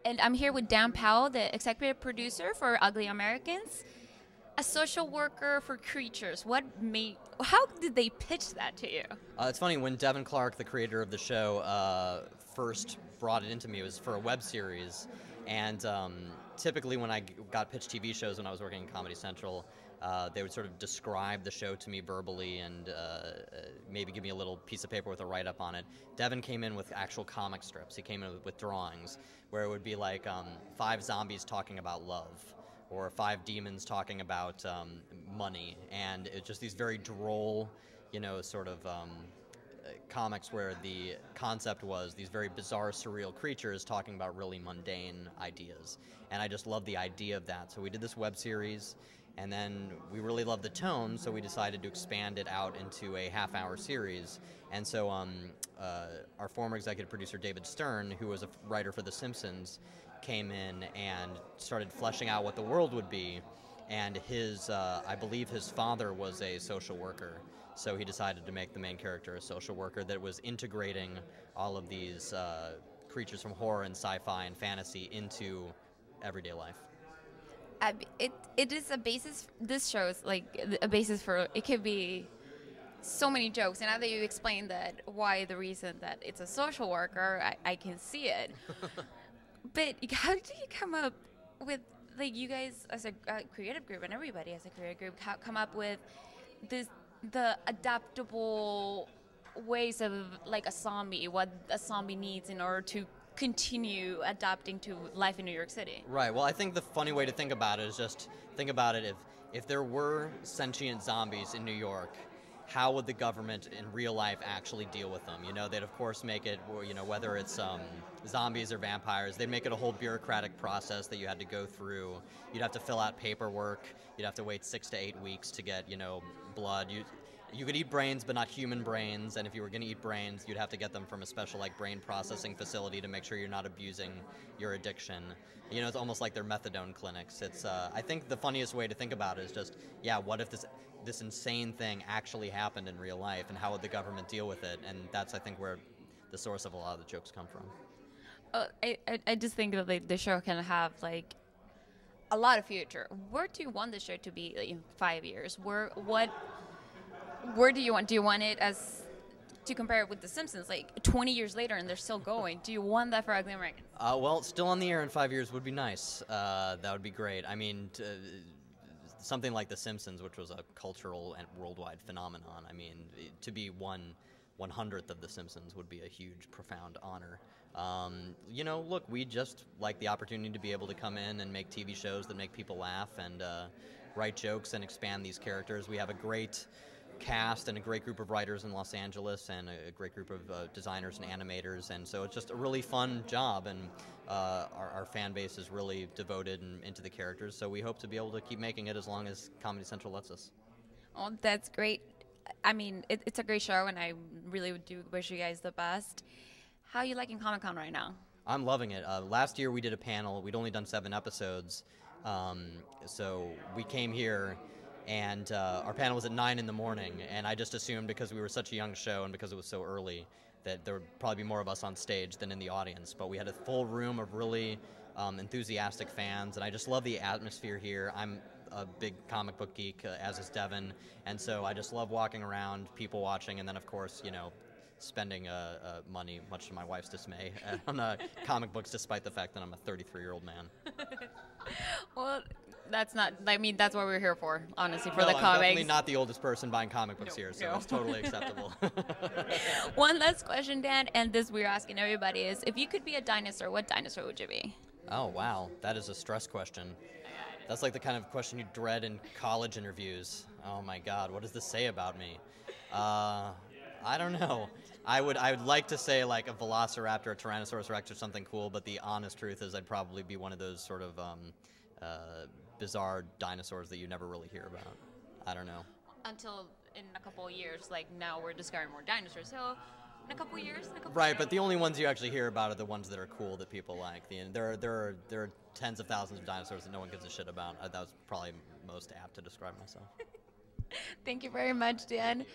And I'm here with Dan Powell, the executive producer for Ugly Americans, a social worker for creatures. How did they pitch that to you? It's funny, when Devin Clark, the creator of the show, first brought it into me, it was for a web series. And typically when I got pitched TV shows when I was working in Comedy Central, they would sort of describe the show to me verbally and maybe give me a little piece of paper with a write-up on it. Devin came in with actual comic strips. He came in with drawings where it would be like 5 zombies talking about love, or 5 demons talking about money, and it's just these very droll, sort of comics where the concept was these very bizarre, surreal creatures talking about really mundane ideas. And I just loved the idea of that. So we did this web series, and then we really loved the tone, so we decided to expand it out into a half-hour series. And so our former executive producer, David Stern, who was a writer for The Simpsons, came in and started fleshing out what the world would be. And I believe his father was a social worker, so he decided to make the main character a social worker that was integrating all of these creatures from horror and sci-fi and fantasy into everyday life. It is a basis. This show is like a basis for. It could be so many jokes, and now that you explained that, the reason that it's a social worker, I can see it. But how did you come up with, like, you guys as a creative group and everybody as a creative group come up with the adaptable ways of, like, a zombie, what a zombie needs in order to continue adapting to life in New York City? Right. Well, I think the funny way to think about it is just think about it if there were sentient zombies in New York, how would the government in real life actually deal with them? They'd of course make it, whether it's zombies or vampires, they'd make it a whole bureaucratic process that you had to go through. You'd have to fill out paperwork. You'd have to wait 6 to 8 weeks to get, blood. You could eat brains, but not human brains. And if you were going to eat brains, you'd have to get them from a special, like, brain processing facility to make sure you're not abusing your addiction. It's almost like they're methadone clinics. It's I think the funniest way to think about it is just, what if this insane thing actually happened in real life, and how would the government deal with it? And that's, I think, where the source of a lot of the jokes come from. I just think that the show can have, like, a lot of future. Where do you want the show to be, like, in 5 years? Where do you want? Do you want it as to compare it with The Simpsons, like 20 years later and they're still going? Do you want that for Ugly Americans? Well, still on the air in 5 years would be nice. That would be great. I mean, something like The Simpsons, which was a cultural and worldwide phenomenon. I mean, to be 1/100th of The Simpsons would be a huge, profound honor. Look, we just like the opportunity to be able to come in and make TV shows that make people laugh and write jokes and expand these characters. We have a great cast and a great group of writers in Los Angeles and a great group of designers and animators, and so it's just a really fun job, and our fan base is really devoted and into the characters, so we hope to be able to keep making it as long as Comedy Central lets us. Oh, that's great. I mean, it's a great show, and I really do wish you guys the best. How are you liking Comic-Con right now? I'm loving it. Last year we did a panel. We'd only done 7 episodes, so we came here, and our panel was at 9 in the morning, and I just assumed because we were such a young show and because it was so early that there would probably be more of us on stage than in the audience. But we had a full room of really enthusiastic fans, and I just love the atmosphere here. I'm a big comic book geek, as is Devin, and so I just love walking around, people watching, and then of course, spending money, much to my wife's dismay, on comic books, despite the fact that I'm a 33-year-old man. Well, that's not, I mean, that's what we're here for, honestly, for No, the I'm comics. definitely not the oldest person buying comic books here, so it's totally acceptable. One last question, Dan, and this we're asking everybody is, if you could be a dinosaur, what dinosaur would you be? Oh, wow. That is a stress question. That's like the kind of question you dread in college interviews. Oh, my God. What does this say about me? I don't know. I would like to say like a velociraptor, a Tyrannosaurus Rex, or something cool, but the honest truth is I'd probably be one of those sort of bizarre dinosaurs that you never really hear about. I don't know. Until in a couple of years, like now we're discovering more dinosaurs. So in a couple of years, Right, but the only ones you actually hear about are the ones that are cool that people like. There are tens of thousands of dinosaurs that no one gives a shit about. That was probably most apt to describe myself. Thank you very much, Dan.